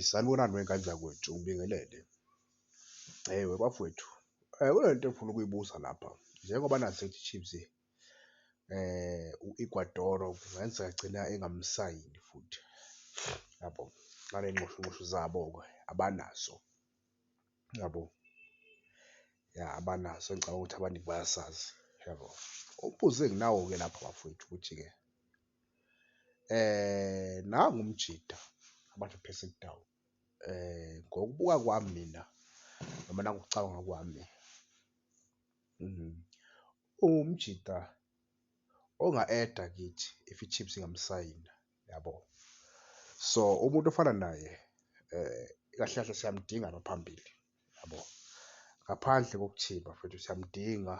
Sanibonani wey'ngane zakwethu, ngibingelele. Bafowethu, kunento engifuna ukuyibuza lapha. Njengoba nazi ukuthi i-Chiefs u-Ecuador kungenzeka agcina engamsayini futhi, yabo, ngaley'nxushunxushu zabo-ke abanazo, yabo. Ya, abanazo engicabanga ukuthi abaningi bayasazi, yabo. Umbuzo enginawo-ke lapho bafowethu ukuthi-ke nangu umjida ama-Pacific Town. Ngokubuka kwami mina noma nangokucabanga kwami, umjida onga-eda kithi if i-Chiefs ingamsayina, yabo. So umuntu ofana naye kahle kahle siyamdinga lapha phambili, yabo. Ngaphandle kokuthi bafowethu siyamdinga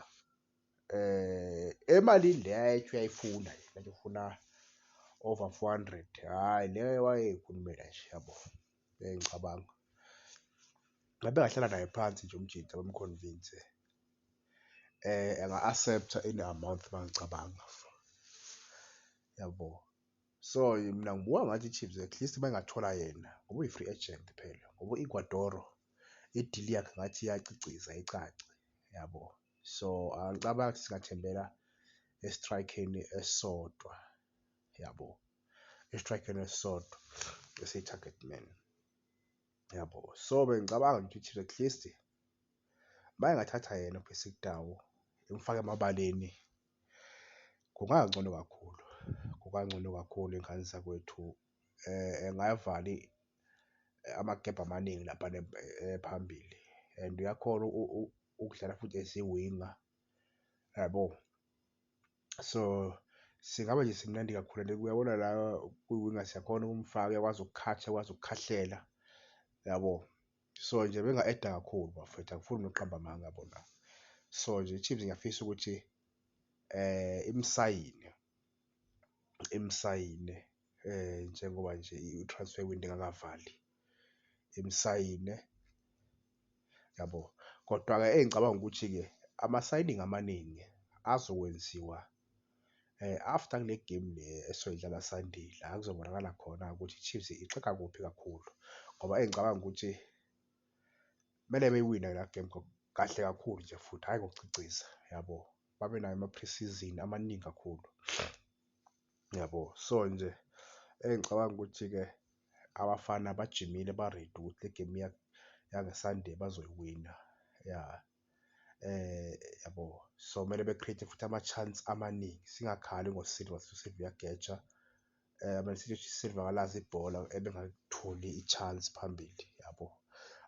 emalini le ayethu uyayifuna manje ufuna over 400, hhayi le wayeyikhulumela nje, yabo. Ngicabanga ngabe ngahlala naye phansi nje umjida bemkhonvinse anga-accept-a any amount mangicabanga, yabo. So mina ngibuka ngathi i-Chiefs at least mayingathola yena ngoba uyi-free agent phela, ngoba u-Ecuador i-deal yakhe ngathi iyaciciza icace, yabo. So angicabangi ukuthi singathembela estraykheni esisodwa, yabo, estraykheni esisodwa esiyi-target man, yabo. So bengicabanga nje ukuthi at least mayingathatha yena u-Pacific Town imfake emabaleni kungangcono kakhulu, kungangcono kakhulu iy'ngane zakwethu. Engavala amagebhe amaningi laphana phambili and uyakhona ukudlala futhi as-winger, yabo. So singaba nje simnandi kakhulu and uyabona la kwi-winger siyakhona ukumfaka, uyakwazi ukukhatha, uyakwazi ukukhahlela, yabo. So nje benga-eda kakhulu bafowethu, angifuni nokuqamba amanga, yabona. So nje i-Chiefs ngiyafisa ukuthi imsayine njengoba nje i-transfer window ingakavali, imsayine, yabo. Kodwa-ke engicabanga ukuthi-ke ama-signing amaningi azokwenziwa after kule game le esizoyidlala Sunday la kuzobonakala khona ukuthi i-Chiefs ixega kuphi kakhulu ngoba engicabanga ukuthi kumele beyiwine la game kahle kakhulu nje futhi, hhayi ngokuciciza, yabo. Babe nayo ama-pre-season amaningi kakhulu, yabo. So nje engicabanga ukuthi-ke abafana bajimile ba-ready ukuthi le game yange-Sunday bazoyiwina, ya. Yabo. So kumele be-create futhi ama-chance amaningi, singakhali ngoSilva, uSilva uyageja, sithi uSilva akalazi ibhola ebengalitholi i-chance phambili, yabo.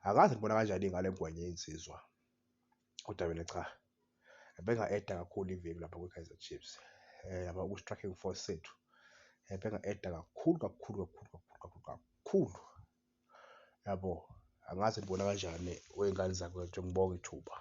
Angazi nibona kanjani ngale ngwenya yensizwa, kodwa mina cha, benga-eda kakhulu iveki lapha kwi-Kaizer Chiefs, yabo, ku-striking force sethu benga-eda kakhulu kakhulu kakhulu kakhulu kakhulu kakhulu, yabo. Angazi nibona kanjani wey'ngane zakwethu, ngibonge ithuba.